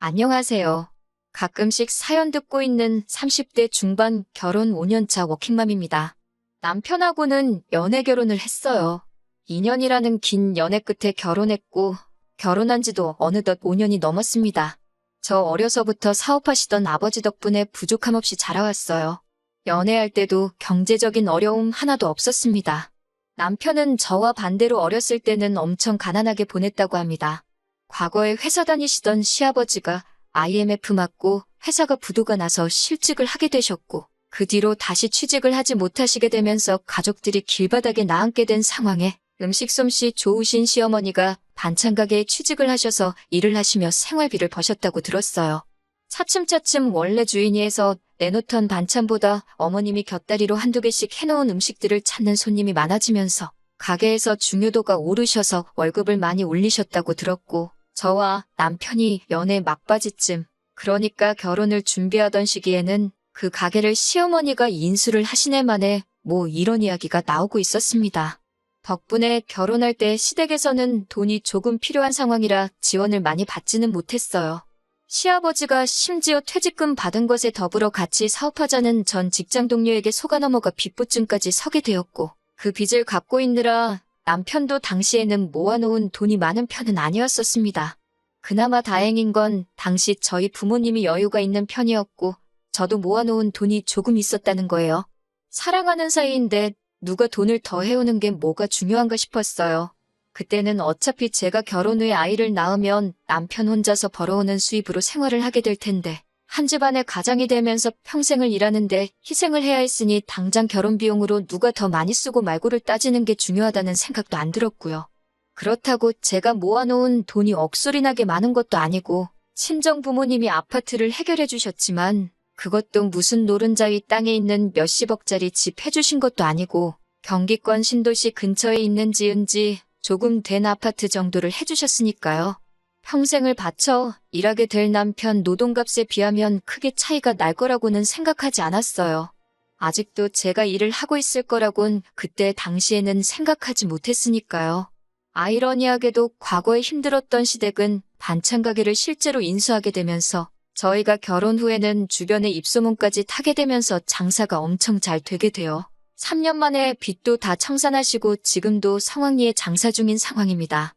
안녕하세요. 가끔씩 사연 듣고 있는 30대 중반 결혼 5년차 워킹맘입니다. 남편하고는 연애 결혼을 했어요. 2년이라는 긴 연애 끝에 결혼했고, 결혼한 지도 어느덧 5년이 넘었습니다. 저 어려서부터 사업하시던 아버지 덕분에 부족함 없이 자라왔어요. 연애할 때도 경제적인 어려움 하나도 없었습니다. 남편은 저와 반대로 어렸을 때는 엄청 가난하게 보냈다고 합니다. 과거에 회사 다니시던 시아버지가 IMF 맞고 회사가 부도가 나서 실직을 하게 되셨고, 그 뒤로 다시 취직을 하지 못하시게 되면서 가족들이 길바닥에 나앉게 된 상황에 음식 솜씨 좋으신 시어머니가 반찬 가게에 취직을 하셔서 일을 하시며 생활비를 버셨다고 들었어요. 차츰차츰 원래 주인이 해서 내놓던 반찬보다 어머님이 곁다리로 한두 개씩 해놓은 음식들을 찾는 손님이 많아지면서 가게에서 중요도가 오르셔서 월급을 많이 올리셨다고 들었고, 저와 남편이 연애 막바지쯤, 그러니까 결혼을 준비하던 시기에는 그 가게를 시어머니가 인수를 하신 해만에 이런 이야기가 나오고 있었습니다. 덕분에 결혼할 때 시댁에서는 돈이 조금 필요한 상황이라 지원을 많이 받지는 못했어요. 시아버지가 심지어 퇴직금 받은 것에 더불어 같이 사업하자는 전 직장 동료에게 속아 넘어가 빚부증까지 서게 되었고, 그 빚을 갚고 있느라 남편도 당시에는 모아놓은 돈이 많은 편은 아니었었습니다. 그나마 다행인 건 당시 저희 부모님이 여유가 있는 편이었고 저도 모아놓은 돈이 조금 있었다는 거예요. 사랑하는 사이인데 누가 돈을 더 해오는 게 뭐가 중요한가 싶었어요. 그때는 어차피 제가 결혼 후에 아이를 낳으면 남편 혼자서 벌어오는 수입으로 생활을 하게 될 텐데 한 집안의 가장이 되면서 평생을 일하는데 희생을 해야 했으니 당장 결혼 비용으로 누가 더 많이 쓰고 말고를 따지는 게 중요하다는 생각도 안 들었고요. 그렇다고 제가 모아놓은 돈이 억소리나게 많은 것도 아니고 친정 부모님이 아파트를 해결해 주셨지만 그것도 무슨 노른자위 땅에 있는 몇십억짜리 집 해주신 것도 아니고 경기권 신도시 근처에 있는 지은지 조금 된 아파트 정도를 해주셨으니까요. 평생을 바쳐 일하게 될 남편 노동값에 비하면 크게 차이가 날 거라고는 생각하지 않았어요. 아직도 제가 일을 하고 있을 거라곤 그때 당시에는 생각하지 못했으니까요. 아이러니하게도 과거에 힘들었던 시댁은 반찬 가게를 실제로 인수하게 되면서 저희가 결혼 후에는 주변의 입소문까지 타게 되면서 장사가 엄청 잘 되게 돼요. 3년 만에 빚도 다 청산하시고 지금도 성황리에 장사 중인 상황입니다.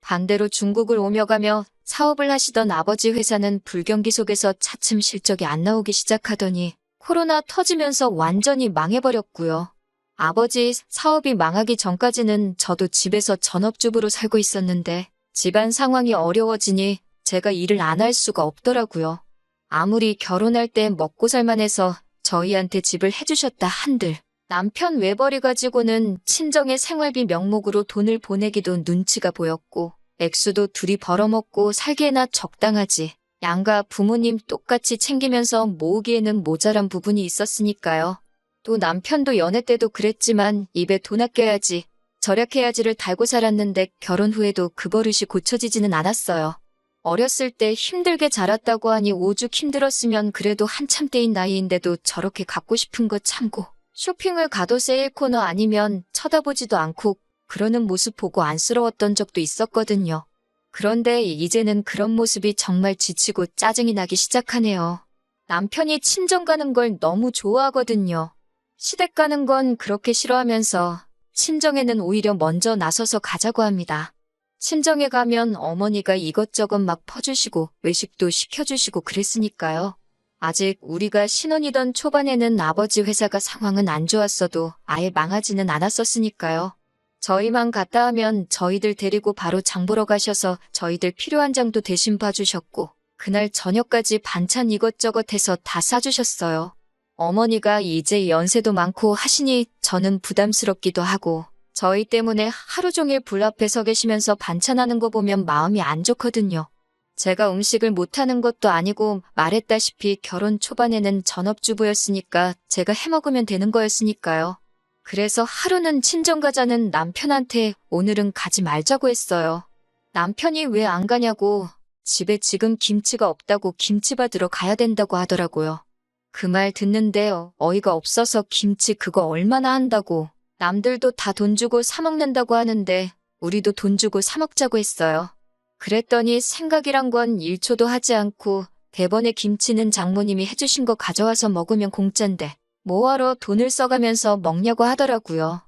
반대로 중국을 오며 가며 사업을 하시던 아버지 회사는 불경기 속에서 차츰 실적이 안 나오기 시작하더니 코로나 터지면서 완전히 망해버렸고요. 아버지 사업이 망하기 전까지는 저도 집에서 전업주부로 살고 있었는데 집안 상황이 어려워지니 제가 일을 안 할 수가 없더라고요. 아무리 결혼할 때 먹고 살만해서 저희한테 집을 해주셨다 한들 남편 외벌이 가지고는 친정의 생활비 명목으로 돈을 보내기도 눈치가 보였고 액수도 둘이 벌어먹고 살기에나 적당하지 양가 부모님 똑같이 챙기면서 모으기에는 모자란 부분이 있었으니까요. 또 남편도 연애 때도 그랬지만 입에 돈 아껴야지 절약해야지를 달고 살았는데 결혼 후에도 그 버릇이 고쳐지지는 않았어요. 어렸을 때 힘들게 자랐다고 하니 오죽 힘들었으면 그래도 한참 때인 나이인데도 저렇게 갖고 싶은 거 참고 쇼핑을 가도 세일 코너 아니면 쳐다보지도 않고 그러는 모습 보고 안쓰러웠던 적도 있었거든요. 그런데 이제는 그런 모습이 정말 지치고 짜증이 나기 시작하네요. 남편이 친정 가는 걸 너무 좋아하거든요. 시댁 가는 건 그렇게 싫어하면서 친정에는 오히려 먼저 나서서 가자고 합니다. 친정에 가면 어머니가 이것저것 막 퍼주시고 외식도 시켜주시고 그랬으니까요. 아직 우리가 신혼이던 초반에는 아버지 회사가 상황은 안 좋았어도 아예 망하지는 않았었으니까요. 저희만 갔다 하면 저희들 데리고 바로 장 보러 가셔서 저희들 필요한 장도 대신 봐주셨고 그날 저녁까지 반찬 이것저것 해서 다 싸주셨어요. 어머니가 이제 연세도 많고 하시니 저는 부담스럽기도 하고 저희 때문에 하루 종일 불 앞에 서 계시면서 반찬하는 거 보면 마음이 안 좋거든요. 제가 음식을 못하는 것도 아니고 말했다시피 결혼 초반에는 전업주부였으니까 제가 해먹으면 되는 거였으니까요. 그래서 하루는 친정 가자는 남편한테 오늘은 가지 말자고 했어요. 남편이 왜 안 가냐고 집에 지금 김치가 없다고 김치 받으러 가야 된다고 하더라고요. 그 말 듣는데 어이가 없어서 김치 그거 얼마나 한다고 남들도 다 돈 주고 사 먹는다고 하는데 우리도 돈 주고 사 먹자고 했어요. 그랬더니 생각이란 건 1초도 하지 않고 대번에 김치는 장모님이 해주신 거 가져와서 먹으면 공짠데 뭐하러 돈을 써가면서 먹냐고 하더라고요.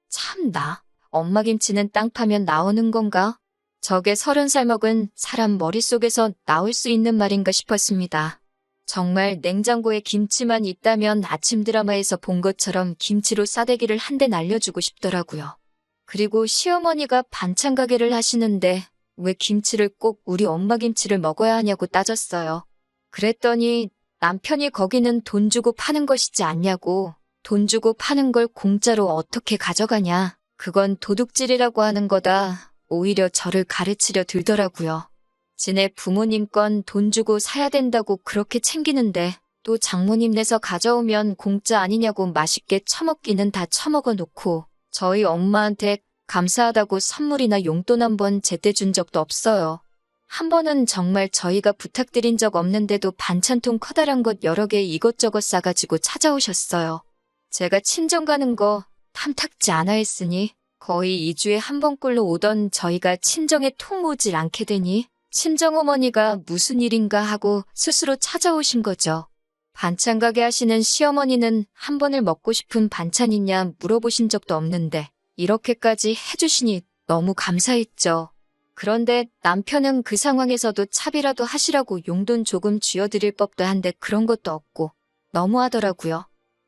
참나, 엄마 김치는 땅 파면 나오는 건가? 저게 30살 먹은 사람 머릿속에서 나올 수 있는 말인가 싶었습니다. 정말 냉장고에 김치만 있다면 아침 드라마에서 본 것처럼 김치로 싸대기를 한 대 날려주고 싶더라고요. 그리고 시어머니가 반찬 가게를 하시는데 왜 김치를 꼭 우리 엄마 김치를 먹어야 하냐고 따졌어요. 그랬더니 남편이 거기는 돈 주고 파는 것이지 않냐고, 돈 주고 파는 걸 공짜로 어떻게 가져가냐, 그건 도둑질이라고 하는 거다. 오히려 저를 가르치려 들더라고요. 지네 부모님 건 돈 주고 사야 된다고 그렇게 챙기는데 또 장모님 내서 가져오면 공짜 아니냐고 맛있게 처먹기는 다 처먹어 놓고 저희 엄마한테 감사하다고 선물이나 용돈 한 번 제때 준 적도 없어요. 한 번은 정말 저희가 부탁드린 적 없는데도 반찬통 커다란 것 여러 개 이것저것 싸가지고 찾아오셨어요. 제가 친정 가는 거 탐탁지 않아 했으니 거의 2주에 한 번꼴로 오던 저희가 친정에 통 오질 않게 되니 친정어머니가 무슨 일인가 하고 스스로 찾아오신 거죠. 반찬 가게 하시는 시어머니는 한 번을 먹고 싶은 반찬 있냐 물어보신 적도 없는데 이렇게까지 해주시니 너무 감사했죠. 그런데 남편은 그 상황에서도 차비라도 하시라고 용돈 조금 쥐어드릴 법도 한데 그런 것도 없고 너무하더라고요.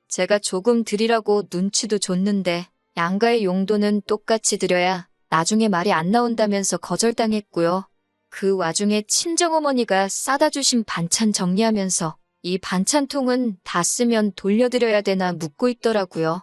제가 조금 드리라고 눈치도 줬는데 양가의 용돈은 똑같이 드려야 나중에 말이 안 나온다면서 거절당했고요. 그 와중에 친정어머니가 싸다 주신 반찬 정리하면서 이 반찬통은 다 쓰면 돌려드려야 되나 묻고 있더라고요.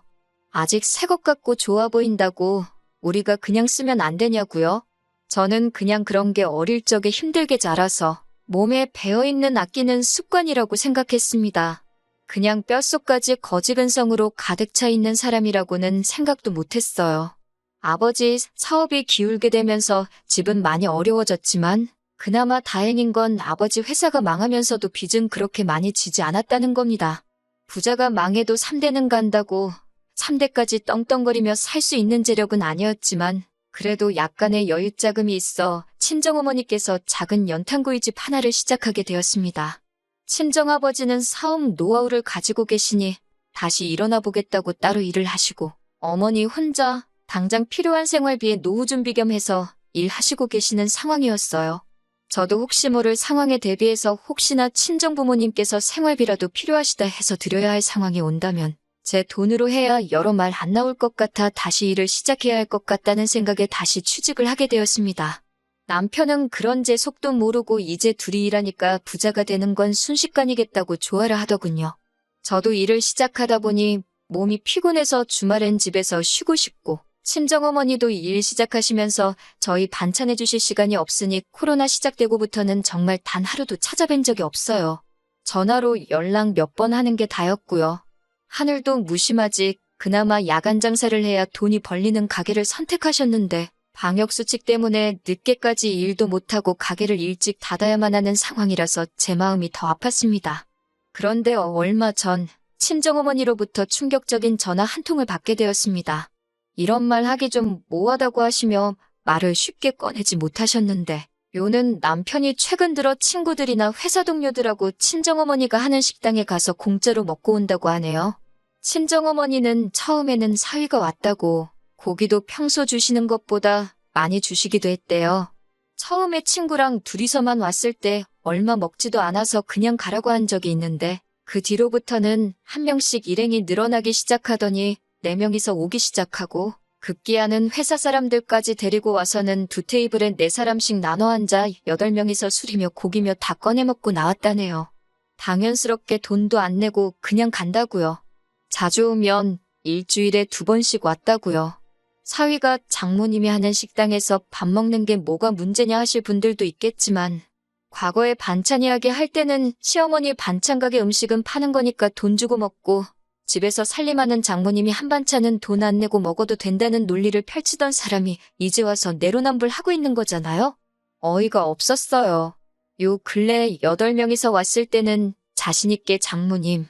아직 새 것 같고 좋아 보인다고 우리가 그냥 쓰면 안 되냐고요? 저는 그냥 그런 게 어릴 적에 힘들게 자라서 몸에 배어있는 아끼는 습관이라고 생각했습니다. 그냥 뼛속까지 거지근성으로 가득 차 있는 사람이라고는 생각도 못했어요. 아버지 사업이 기울게 되면서 집은 많이 어려워졌지만 그나마 다행인 건 아버지 회사가 망하면서도 빚은 그렇게 많이 지지 않았다는 겁니다. 부자가 망해도 3대는 간다고 3대까지 떵떵거리며 살 수 있는 재력은 아니었지만 그래도 약간의 여윳자금이 있어 친정어머니께서 작은 연탄구이집 하나를 시작하게 되었습니다. 친정아버지는 사업 노하우를 가지고 계시니 다시 일어나 보겠다고 따로 일을 하시고 어머니 혼자 당장 필요한 생활비에 노후 준비 겸 해서 일하시고 계시는 상황이었어요. 저도 혹시 모를 상황에 대비해서 혹시나 친정부모님께서 생활비라도 필요하시다 해서 드려야 할 상황이 온다면 제 돈으로 해야 여러 말 안 나올 것 같아 다시 일을 시작해야 할 것 같다는 생각에 다시 취직을 하게 되었습니다. 남편은 그런 제 속도 모르고 이제 둘이 일하니까 부자가 되는 건 순식간이겠다고 좋아라 하더군요. 저도 일을 시작하다 보니 몸이 피곤해서 주말엔 집에서 쉬고 싶고 친정어머니도 일 시작하시면서 저희 반찬해 주실 시간이 없으니 코로나 시작되고부터는 정말 단 하루도 찾아뵌 적이 없어요. 전화로 연락 몇 번 하는 게 다였고요. 하늘도 무심하지 그나마 야간 장사를 해야 돈이 벌리는 가게를 선택하셨는데 방역수칙 때문에 늦게까지 일도 못하고 가게를 일찍 닫아야만 하는 상황이라서 제 마음이 더 아팠습니다. 그런데 얼마 전 친정어머니로부터 충격적인 전화 한 통을 받게 되었습니다. 이런 말 하기 좀 모하다고 하시며 말을 쉽게 꺼내지 못하셨는데 요는 남편이 최근 들어 친구들이나 회사 동료들하고 친정어머니가 하는 식당에 가서 공짜로 먹고 온다고 하네요. 친정어머니는 처음에는 사위가 왔다고 고기도 평소 주시는 것보다 많이 주시기도 했대요. 처음에 친구랑 둘이서만 왔을 때 얼마 먹지도 않아서 그냥 가라고 한 적이 있는데 그 뒤로부터는 한 명씩 일행이 늘어나기 시작하더니 4명이서 오기 시작하고 급기야는 회사 사람들까지 데리고 와서는 2테이블에 4사람씩 나눠 앉아 8명이서 술이며 고기며 다 꺼내 먹고 나왔다네요. 당연스럽게 돈도 안 내고 그냥 간다고요. 자주 오면 일주일에 2번씩 왔다고요. 사위가 장모님이 하는 식당에서 밥 먹는 게 뭐가 문제냐 하실 분들도 있겠지만 과거에 반찬 이야기 할 때는 시어머니 반찬 가게 음식은 파는 거니까 돈 주고 먹고 집에서 살림하는 장모님이 한 반찬은 돈 안 내고 먹어도 된다는 논리를 펼치던 사람이 이제 와서 내로남불하고 있는 거잖아요? 어이가 없었어요. 요 근래 8명이서 왔을 때는 자신있게 장모님,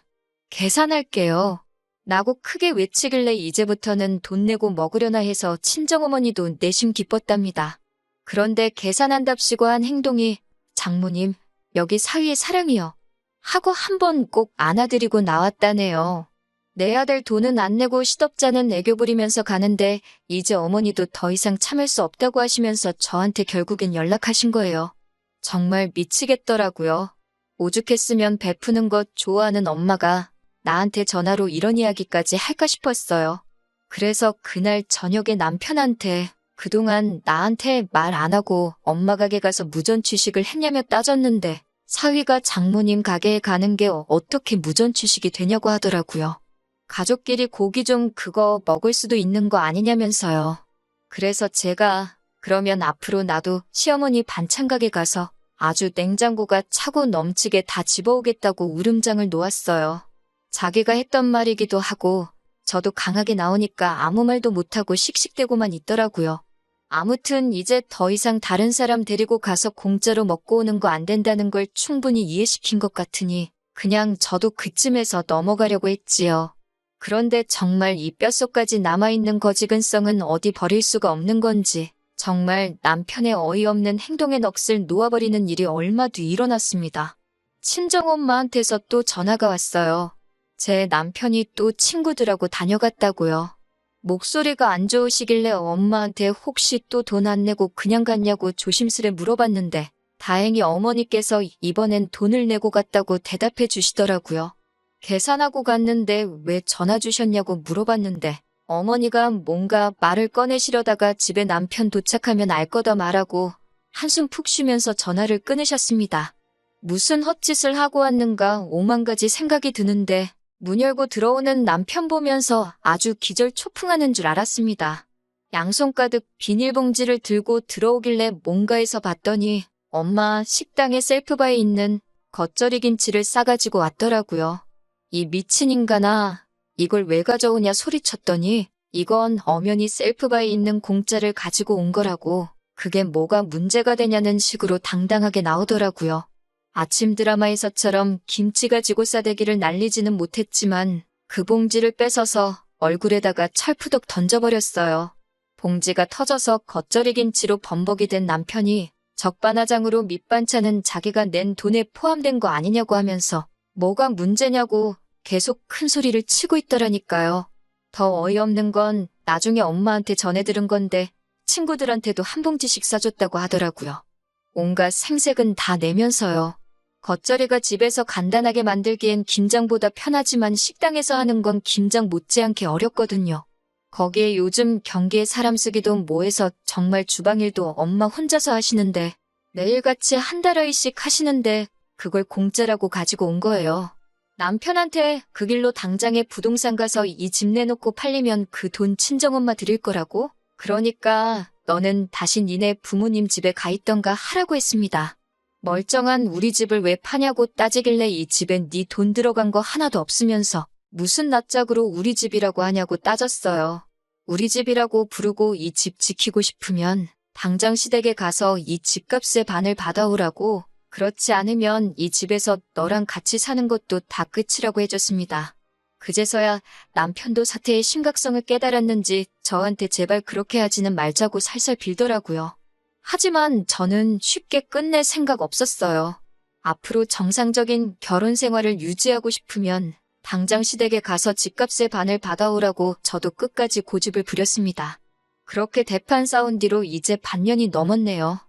계산할게요. 라고 크게 외치길래 이제부터는 돈 내고 먹으려나 해서 친정어머니도 내심 기뻤답니다. 그런데 계산한답시고 한 행동이 장모님, 여기 사위의 사랑이요. 하고 한 번 꼭 안아드리고 나왔다네요. 내야 될 돈은 안 내고 시덥잖은 애교 부리면서 가는데 이제 어머니도 더 이상 참을 수 없다고 하시면서 저한테 결국엔 연락하신 거예요. 정말 미치겠더라고요. 오죽했으면 베푸는 것 좋아하는 엄마가 나한테 전화로 이런 이야기까지 할까 싶었어요. 그래서 그날 저녁에 남편한테 그동안 나한테 말 안 하고 엄마 가게 가서 무전 취식을 했냐며 따졌는데 사위가 장모님 가게에 가는 게 어떻게 무전 취식이 되냐고 하더라고요. 가족끼리 고기 좀 그거 먹을 수도 있는 거 아니냐면서요. 그래서 제가 그러면 앞으로 나도 시어머니 반찬 가게 가서 아주 냉장고가 차고 넘치게 다 집어오겠다고 울음장을 놓았어요. 자기가 했던 말이기도 하고 저도 강하게 나오니까 아무 말도 못하고 씩씩대고만 있더라고요. 아무튼 이제 더 이상 다른 사람 데리고 가서 공짜로 먹고 오는 거 안 된다는 걸 충분히 이해시킨 것 같으니 그냥 저도 그쯤에서 넘어가려고 했지요. 그런데 정말 이 뼛속까지 남아있는 거지근성은 어디 버릴 수가 없는 건지 정말 남편의 어이없는 행동에 넋을 놓아버리는 일이 얼마 뒤 일어났습니다. 친정엄마한테서 또 전화가 왔어요. 제 남편이 또 친구들하고 다녀갔다고요. 목소리가 안 좋으시길래 엄마한테 혹시 또 돈 안 내고 그냥 갔냐고 조심스레 물어봤는데 다행히 어머니께서 이번엔 돈을 내고 갔다고 대답해 주시더라고요. 계산하고 갔는데 왜 전화 주셨냐고 물어봤는데 어머니가 뭔가 말을 꺼내시려다가 집에 남편 도착하면 알 거다 말하고 한숨 푹 쉬면서 전화를 끊으셨습니다. 무슨 헛짓을 하고 왔는가 오만 가지 생각이 드는데 문 열고 들어오는 남편 보면서 아주 기절초풍하는 줄 알았습니다. 양손 가득 비닐봉지를 들고 들어오길래 뭔가 해서 봤더니 엄마 식당에 셀프바에 있는 겉절이 김치를 싸가지고 왔더라고요. 이 미친 인간아, 이걸 왜 가져오냐 소리쳤더니 이건 엄연히 셀프바에 있는 공짜를 가지고 온 거라고 그게 뭐가 문제가 되냐는 식으로 당당하게 나오더라고요. 아침 드라마에서처럼 김치 가지고 싸대기를 날리지는 못했지만 그 봉지를 뺏어서 얼굴에다가 철푸덕 던져버렸어요. 봉지가 터져서 겉절이 김치로 범벅이 된 남편이 적반하장으로 밑반찬은 자기가 낸 돈에 포함된 거 아니냐고 하면서 뭐가 문제냐고 계속 큰 소리를 치고 있더라니까요. 더 어이없는 건 나중에 엄마한테 전해 들은 건데 친구들한테도 한 봉지씩 싸줬다고 하더라고요. 온갖 생색은 다 내면서요. 겉절이가 집에서 간단하게 만들기엔 김장보다 편하지만 식당에서 하는 건 김장 못지않게 어렵거든요. 거기에 요즘 경기에 사람 쓰기도 뭐해서 정말 주방일도 엄마 혼자서 하시는데 매일같이 한 달어이씩 하시는데 그걸 공짜라고 가지고 온 거예요. 남편한테 그 길로 당장에 부동산 가서 이 집 내놓고 팔리면 그 돈 친정엄마 드릴 거라고? 그러니까 너는 다시 니네 부모님 집에 가 있던가 하라고 했습니다. 멀쩡한 우리 집을 왜 파냐고 따지길래 이 집엔 네 돈 들어간 거 하나도 없으면서 무슨 낯짝으로 우리 집이라고 하냐고 따졌어요. 우리 집이라고 부르고 이 집 지키고 싶으면 당장 시댁에 가서 이 집값의 반을 받아오라고 그렇지 않으면 이 집에서 너랑 같이 사는 것도 다 끝이라고 해줬습니다. 그제서야 남편도 사태의 심각성을 깨달았는지 저한테 제발 그렇게 하지는 말자고 살살 빌더라고요. 하지만 저는 쉽게 끝낼 생각 없었어요. 앞으로 정상적인 결혼 생활을 유지하고 싶으면 당장 시댁에 가서 집값의 반을 받아오라고 저도 끝까지 고집을 부렸습니다. 그렇게 대판 싸운 뒤로 이제 반년이 넘었네요.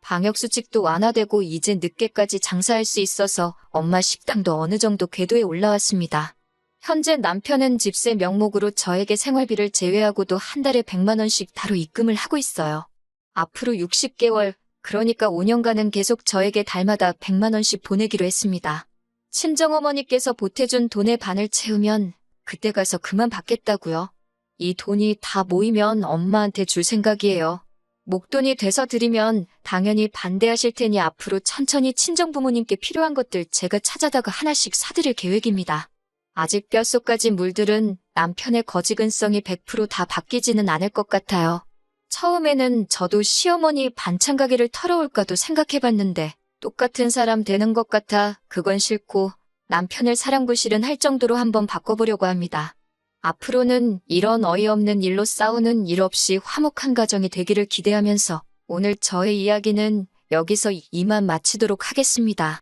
방역수칙도 완화되고 이제 늦게까지 장사할 수 있어서 엄마 식당도 어느 정도 궤도에 올라왔습니다. 현재 남편은 집세 명목으로 저에게 생활비를 제외하고도 한 달에 100만 원씩 따로 입금을 하고 있어요. 앞으로 60개월, 그러니까 5년간은 계속 저에게 달마다 100만 원씩 보내기로 했습니다. 친정어머니께서 보태준 돈의 반을 채우면 그때 가서 그만 받겠다고요. 이 돈이 다 모이면 엄마한테 줄 생각이에요. 목돈이 돼서 드리면 당연히 반대하실 테니 앞으로 천천히 친정부모님께 필요한 것들 제가 찾아다가 하나씩 사드릴 계획입니다. 아직 뼛속까지 물들은 남편의 거지근성이 100% 다 바뀌지는 않을 것 같아요. 처음에는 저도 시어머니 반찬 가게를 털어올까도 생각해봤는데 똑같은 사람 되는 것 같아 그건 싫고 남편을 사랑부실은 할 정도로 한번 바꿔보려고 합니다. 앞으로는 이런 어이없는 일로 싸우는 일 없이 화목한 가정이 되기를 기대하면서 오늘 저의 이야기는 여기서 이만 마치도록 하겠습니다.